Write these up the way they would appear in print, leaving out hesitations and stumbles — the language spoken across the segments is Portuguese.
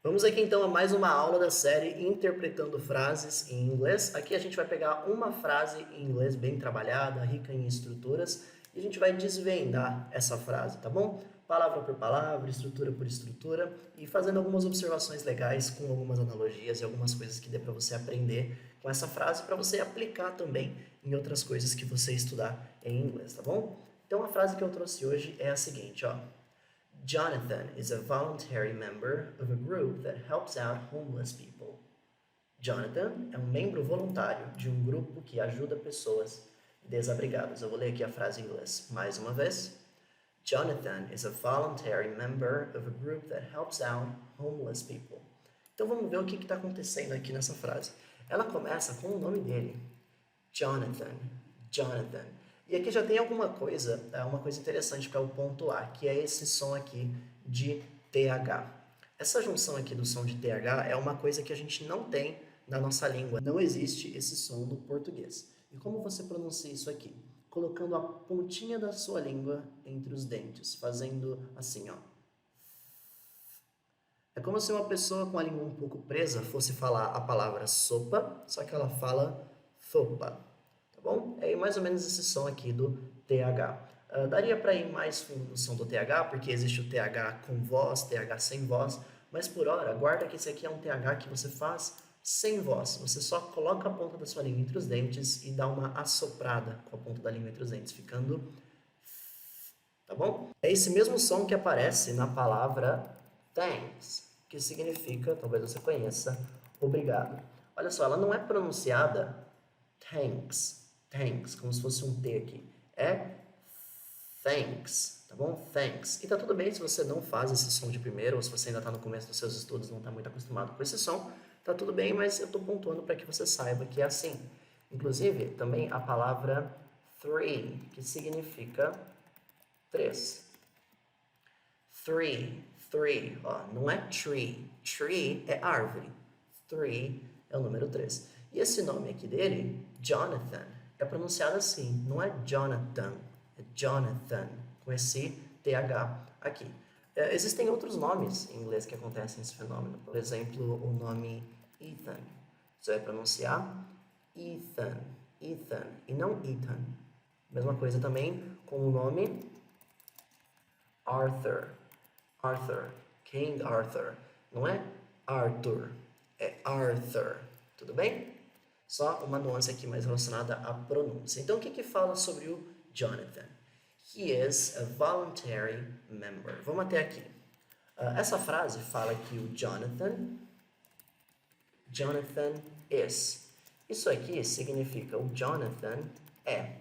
Vamos aqui então a mais uma aula da série Interpretando Frases em Inglês. Aqui a gente vai pegar uma frase em inglês bem trabalhada, rica em estruturas, e a gente vai desvendar essa frase, tá bom? Palavra por palavra, estrutura por estrutura, e fazendo algumas observações legais com algumas analogias e algumas coisas que dê para você aprender com essa frase, para você aplicar também em outras coisas que você estudar em inglês, tá bom? Então a frase que eu trouxe hoje é a seguinte, ó. Jonathan is a voluntary member of a group that helps out homeless people. Jonathan é um membro voluntário de um grupo que ajuda pessoas desabrigadas. Eu vou ler aqui a frase em inglês mais uma vez. Jonathan is a voluntary member of a group that helps out homeless people. Então vamos ver o que está acontecendo aqui nessa frase. Ela começa com o nome dele, Jonathan. Jonathan. E aqui já tem alguma coisa, uma coisa interessante para eu pontuar, que é esse som aqui de TH. Essa junção aqui do som de TH é uma coisa que a gente não tem na nossa língua. Não existe esse som no português. E como você pronuncia isso aqui? Colocando a pontinha da sua língua entre os dentes, fazendo assim, ó. É como se uma pessoa com a língua um pouco presa fosse falar a palavra sopa, só que ela fala sopa. Tá bom? É mais ou menos esse som aqui do TH. Daria para ir mais fundo no som do TH, porque existe o TH com voz, TH sem voz, mas por hora, guarda que esse aqui é um TH que você faz sem voz. Você só coloca a ponta da sua língua entre os dentes e dá uma assoprada com a ponta da língua entre os dentes, ficando... Tá bom? É esse mesmo som que aparece na palavra thanks, que significa, talvez você conheça, obrigado. Olha só, ela não é pronunciada thanks, como se fosse um T aqui. É thanks, tá bom? Thanks. E tá tudo bem se você não faz esse som de primeira, ou se você ainda está no começo dos seus estudos, não está muito acostumado com esse som, tá tudo bem, mas eu estou pontuando para que você saiba que é assim. Inclusive, também a palavra three, que significa três. Three, ó, não é tree. Tree é árvore. Three é o número 3. E esse nome aqui dele, Jonathan, é pronunciado assim, não é Jonathan, é Jonathan, com esse TH aqui. Existem outros nomes em inglês que acontecem esse fenômeno. Por exemplo, o nome Ethan. Você vai pronunciar Ethan, e não Ethan. Mesma coisa também com o nome Arthur, King Arthur. Não é Arthur, é Arthur. Tudo bem? Só uma nuance aqui mais relacionada à pronúncia. Então, o que que fala sobre o Jonathan? He is a voluntary member. Vamos até aqui. Essa frase fala que o Jonathan is. Isso aqui significa o Jonathan é.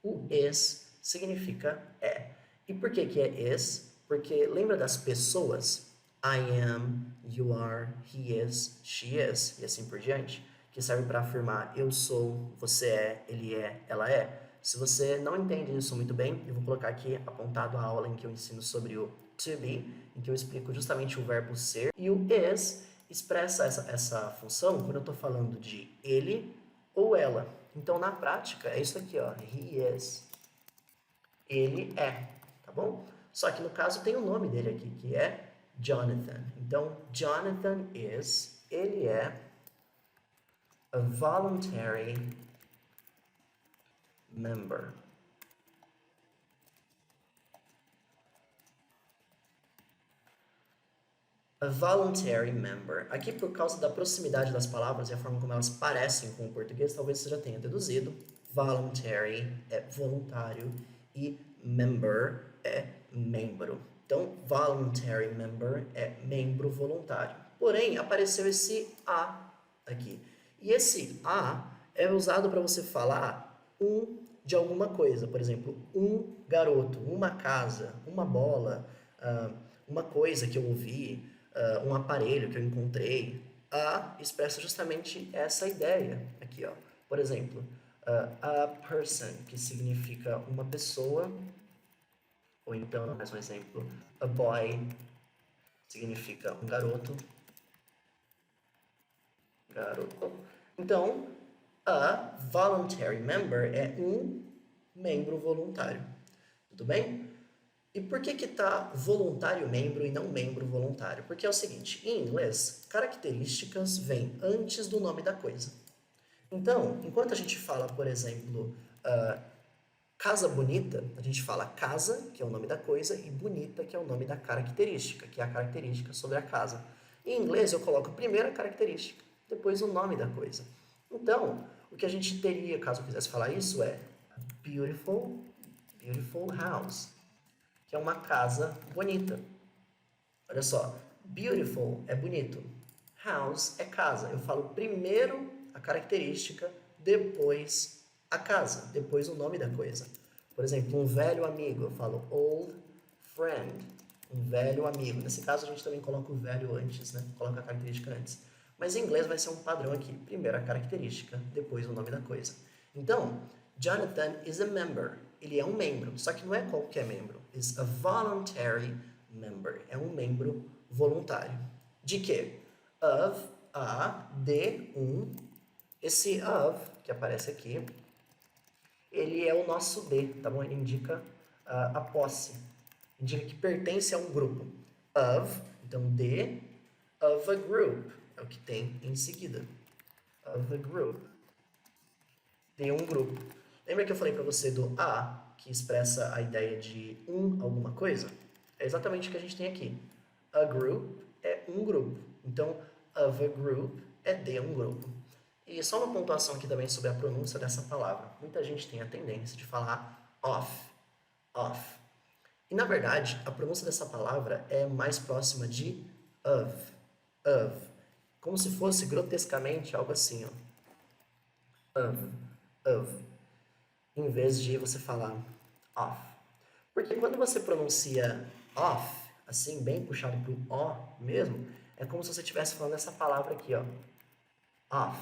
O is significa é. E por que que é is? Porque lembra das pessoas? I am, you are, he is, she is, e assim por diante, que serve para afirmar eu sou, você é, ele é, ela é. Se você não entende isso muito bem, eu vou colocar aqui apontado a aula em que eu ensino sobre o to be, em que eu explico justamente o verbo ser, e o is expressa essa função quando eu estou falando de ele ou ela. Então, na prática, é isso aqui, ó, he is. Ele é, tá bom? Só que no caso tem o nome dele aqui, que é Jonathan. Então, Jonathan is, ele é a voluntary member. A voluntary member. Aqui, por causa da proximidade das palavras e a forma como elas parecem com o português, talvez você já tenha deduzido. Voluntary é voluntário e member é membro. Então, voluntary member é membro voluntário. Porém, apareceu esse a aqui. E esse a é usado para você falar de alguma coisa. Por exemplo, um garoto, uma casa, uma bola, uma coisa que eu ouvi, um aparelho que eu encontrei. A expressa justamente essa ideia aqui, ó. Por exemplo, a person, que significa uma pessoa, ou então, mais um exemplo, a boy significa um garoto. Então, a voluntary member é um membro voluntário. Tudo bem? E por que que tá voluntário membro e não membro voluntário? Porque é o seguinte, em inglês, características vêm antes do nome da coisa. Então, enquanto a gente fala, por exemplo, casa bonita, a gente fala casa, que é o nome da coisa, e bonita, que é o nome da característica, que é a característica sobre a casa. Em inglês, eu coloco primeiro a característica, depois o nome da coisa. Então, o que a gente teria, caso eu quisesse falar isso, é beautiful, beautiful house, que é uma casa bonita. Olha só, beautiful é bonito, house é casa. Eu falo primeiro a característica, depois a casa, depois o nome da coisa. Por exemplo, um velho amigo, eu falo old friend, um velho amigo. Nesse caso, a gente também coloca o velho antes, né? Coloca a característica antes. Mas em inglês vai ser um padrão aqui. Primeiro a característica, depois o nome da coisa. Então, Jonathan is a member. Ele é um membro, só que não é qualquer membro. Is a voluntary member. É um membro voluntário. De quê? Of, a, de, um. Esse of, que aparece aqui, ele é o nosso de, tá bom? Ele indica a posse. Indica que pertence a um grupo. Of, então de, of a group. É o que tem em seguida. Of a group. De um grupo. Lembra que eu falei para você do a, que expressa a ideia de alguma coisa? É exatamente o que a gente tem aqui. A group é um grupo. Então, of a group é de um grupo. E só uma pontuação aqui também sobre a pronúncia dessa palavra. Muita gente tem a tendência de falar off, off. E na verdade, a pronúncia dessa palavra é mais próxima de of, of. Como se fosse grotescamente algo assim, ó. Of. Em vez de você falar off. Porque quando você pronuncia off, assim, bem puxado pro O mesmo, é como se você estivesse falando essa palavra aqui, ó. Off.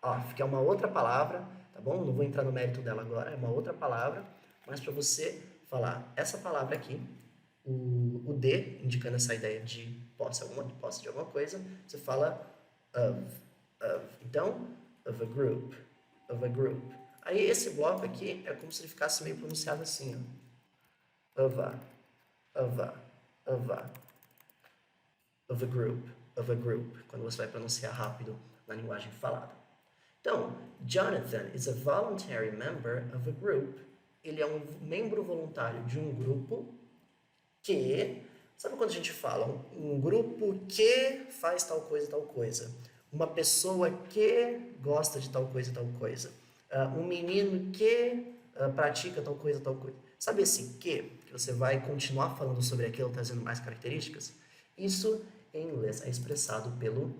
Off, que é uma outra palavra, tá bom? Não vou entrar no mérito dela agora, é uma outra palavra, mas para você falar essa palavra aqui, o de, indicando essa ideia de posse de alguma coisa, você fala of, of. Então, of a group, of a group. Aí esse bloco aqui é como se ele ficasse meio pronunciado assim, ó. Of a, of a, of a, of a group, of a group, quando você vai pronunciar rápido na linguagem falada. Então, Jonathan is a voluntary member of a group. Ele é um membro voluntário de um grupo que... Sabe quando a gente fala um grupo que faz tal coisa, uma pessoa que gosta de tal coisa, um menino que pratica tal coisa. Sabe esse que você vai continuar falando sobre aquilo, trazendo mais características? Isso em inglês é expressado pelo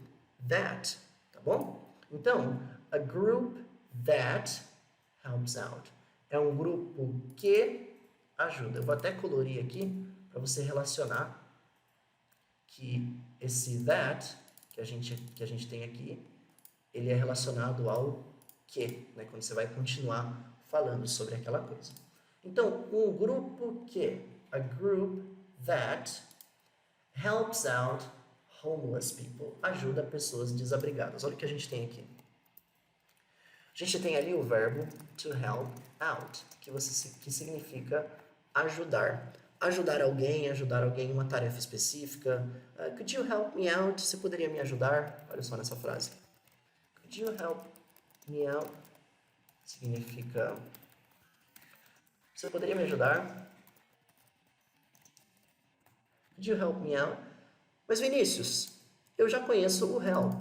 that, tá bom? Então, a group that helps out. É um grupo que ajuda. Eu vou até colorir aqui para você relacionar que esse that que a gente tem aqui, ele é relacionado ao que, né? Quando você vai continuar falando sobre aquela coisa. Então, um grupo que, a group that helps out homeless people, ajuda pessoas desabrigadas. Olha o que a gente tem aqui. A gente tem ali o verbo to help out, que significa ajudar. Ajudar alguém em uma tarefa específica. Could you help me out? Você poderia me ajudar? Olha só nessa frase. Could you help me out? Significa... Você poderia me ajudar? Could you help me out? Mas Vinícius, eu já conheço o help,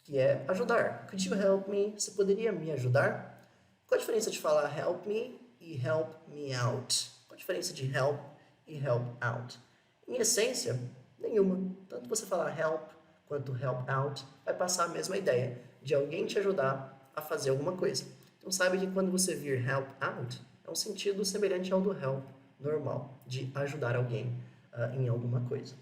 que é ajudar. Could you help me? Você poderia me ajudar? Qual a diferença de falar help me e help me out? Qual a diferença de help e help out? Em essência, nenhuma. Tanto você falar help quanto help out vai passar a mesma ideia de alguém te ajudar a fazer alguma coisa. Então sabe que quando você vir help out, é um sentido semelhante ao do help normal, de ajudar alguém em alguma coisa.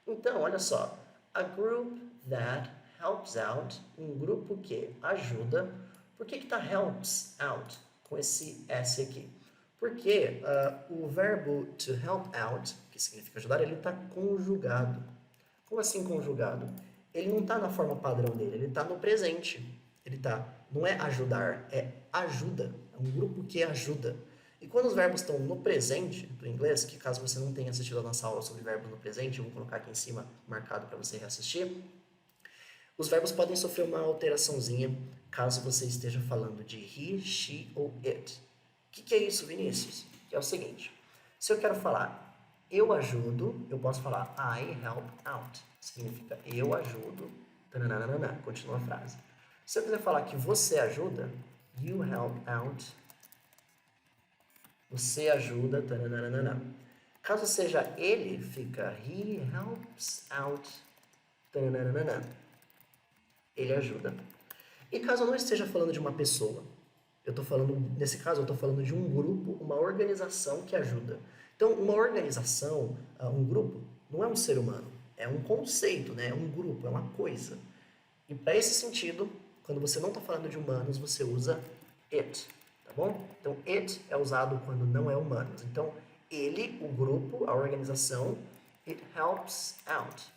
Então, olha só, a group that helps out, um grupo que ajuda. Por que está helps out com esse S aqui? Porque o verbo to help out, que significa ajudar, ele está conjugado. Como assim conjugado? Ele não está na forma padrão dele, ele está no presente. Ele tá, não é ajudar, é ajuda. É um grupo que ajuda. E quando os verbos estão no presente do inglês, que caso você não tenha assistido a nossa aula sobre verbos no presente, eu vou colocar aqui em cima marcado para você reassistir, os verbos podem sofrer uma alteraçãozinha caso você esteja falando de he, she ou it. O que é isso, Vinícius? Que é o seguinte, se eu quero falar eu ajudo, eu posso falar I help out. Significa eu ajudo, tananana, continua a frase. Se eu quiser falar que você ajuda, you help out, você ajuda, tananana. Caso seja ele, fica he helps out, tananana. Ele ajuda. E caso eu não esteja falando de uma pessoa, nesse caso eu estou falando de um grupo, uma organização que ajuda. Então, uma organização, um grupo, não é um ser humano, é um conceito, né? É um grupo, é uma coisa. E para esse sentido, quando você não está falando de humanos, você usa it, tá bom? Então, it é usado quando não é humanos. Então, ele, o grupo, a organização, it helps out.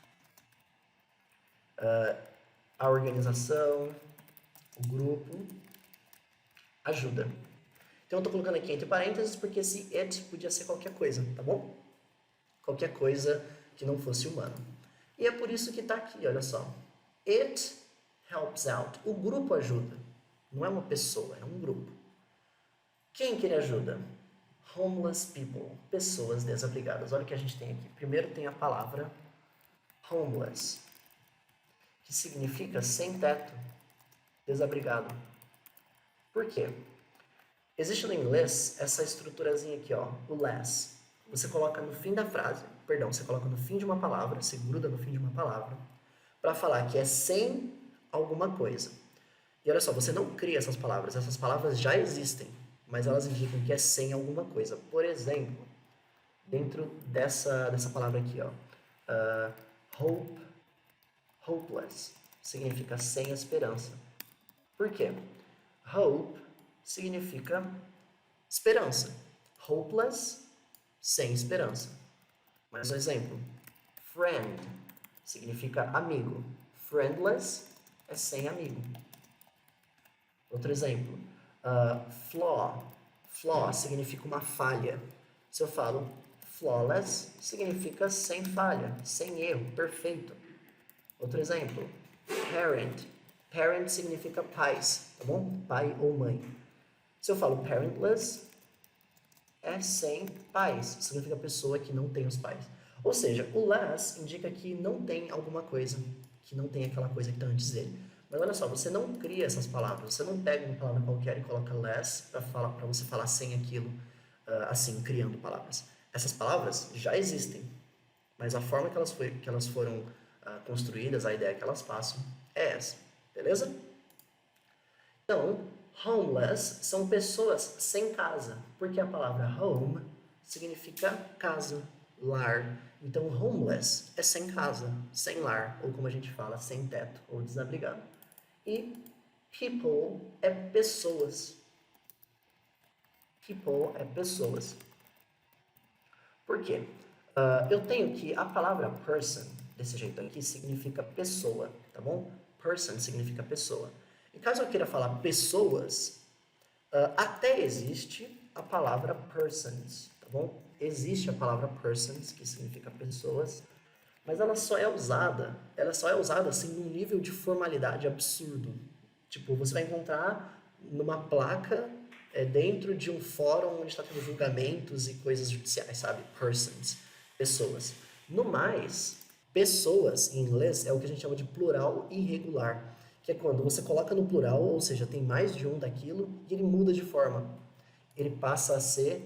A organização, o grupo, ajuda. Então, eu estou colocando aqui entre parênteses porque esse it podia ser qualquer coisa, tá bom? Qualquer coisa que não fosse humano. E é por isso que está aqui, olha só. It helps out. O grupo ajuda. Não é uma pessoa, é um grupo. Quem que ele ajuda? Homeless people. Pessoas desabrigadas. Olha o que a gente tem aqui. Primeiro tem a palavra homeless, que significa sem teto, desabrigado. Por quê? Existe no inglês essa estruturazinha aqui, ó, o less. Você coloca no fim da frase, você coloca no fim de uma palavra, se gruda no fim de uma palavra, para falar que é sem alguma coisa. E olha só, você não cria essas palavras já existem, mas elas indicam que é sem alguma coisa. Por exemplo, dentro dessa palavra aqui, ó, hopeless, significa sem esperança. Por quê? Hope significa esperança. Hopeless, sem esperança. Mais um exemplo. Friend significa amigo. Friendless é sem amigo. Outro exemplo. Flaw. Flaw significa uma falha. Se eu falo flawless, significa sem falha, sem erro, perfeito. Outro exemplo. Parent. Parent significa pais, tá bom? Pai ou mãe. Se eu falo parentless, é sem pais, significa pessoa que não tem os pais. Ou seja, o less indica que não tem alguma coisa, que não tem aquela coisa que está antes dele. Mas olha só, você não cria essas palavras, você não pega uma palavra qualquer e coloca less para você falar sem aquilo, assim, criando palavras. Essas palavras já existem, mas a forma que elas foram construídas, a ideia que elas passam, é essa, beleza? Então, homeless são pessoas sem casa, porque a palavra home significa casa, lar. Então, homeless é sem casa, sem lar, ou como a gente fala, sem teto, ou desabrigado. E people é pessoas. People é pessoas. Por quê? Eu tenho que a palavra person, desse jeito aqui, significa pessoa, tá bom? Person significa pessoa. E caso eu queira falar pessoas, até existe a palavra persons, tá bom? Existe a palavra persons, que significa pessoas, mas ela só é usada assim num nível de formalidade absurdo. Tipo, você vai encontrar numa placa dentro de um fórum onde está tendo julgamentos e coisas judiciais, sabe? Persons, pessoas. No mais, pessoas em inglês é o que a gente chama de plural irregular, que é quando você coloca no plural, ou seja, tem mais de um daquilo, e ele muda de forma. Ele passa a ser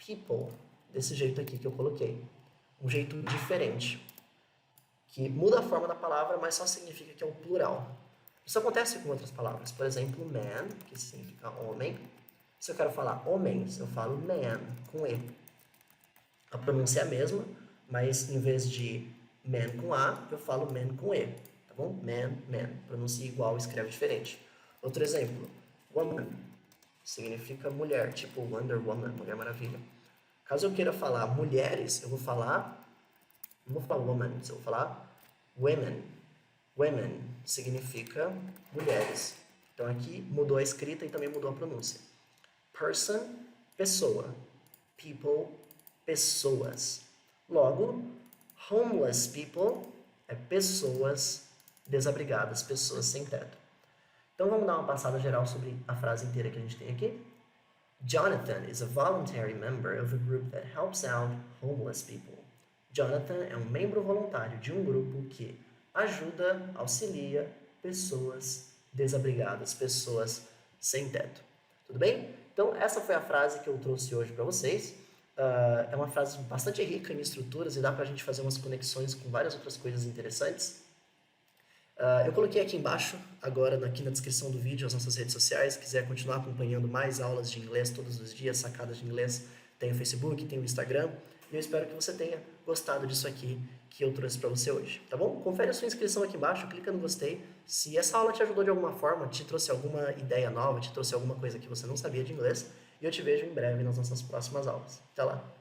people, desse jeito aqui que eu coloquei. Um jeito diferente. Que muda a forma da palavra, mas só significa que é um plural. Isso acontece com outras palavras. Por exemplo, man, que significa homem. Se eu quero falar homens, eu falo man, com E. A pronúncia é a mesma, mas em vez de man com A, eu falo man com E. Tá bom? Man, man. Pronuncia igual, escreve diferente. Outro exemplo. Woman significa mulher, tipo Wonder Woman, Mulher Maravilha. Caso eu queira falar mulheres, eu vou falar... Não vou falar woman, eu vou falar women. Women significa mulheres. Então aqui mudou a escrita e também mudou a pronúncia. Person, pessoa. People, pessoas. Logo, homeless people é pessoas desabrigadas, pessoas sem teto. Então vamos dar uma passada geral sobre a frase inteira que a gente tem aqui. Jonathan is a voluntary member of a group that helps out homeless people. Jonathan é um membro voluntário de um grupo que ajuda, auxilia pessoas desabrigadas, pessoas sem teto. Tudo bem? Então, essa foi a frase que eu trouxe hoje para vocês. É uma frase bastante rica em estruturas e dá para a gente fazer umas conexões com várias outras coisas interessantes. Eu coloquei aqui embaixo, agora aqui na descrição do vídeo, as nossas redes sociais. Se quiser continuar acompanhando mais aulas de inglês todos os dias, sacadas de inglês, tem o Facebook, tem o Instagram. E eu espero que você tenha gostado disso aqui que eu trouxe para você hoje, tá bom? Confere a sua inscrição aqui embaixo, clica no gostei. Se essa aula te ajudou de alguma forma, te trouxe alguma ideia nova, te trouxe alguma coisa que você não sabia de inglês, e eu te vejo em breve nas nossas próximas aulas. Até lá!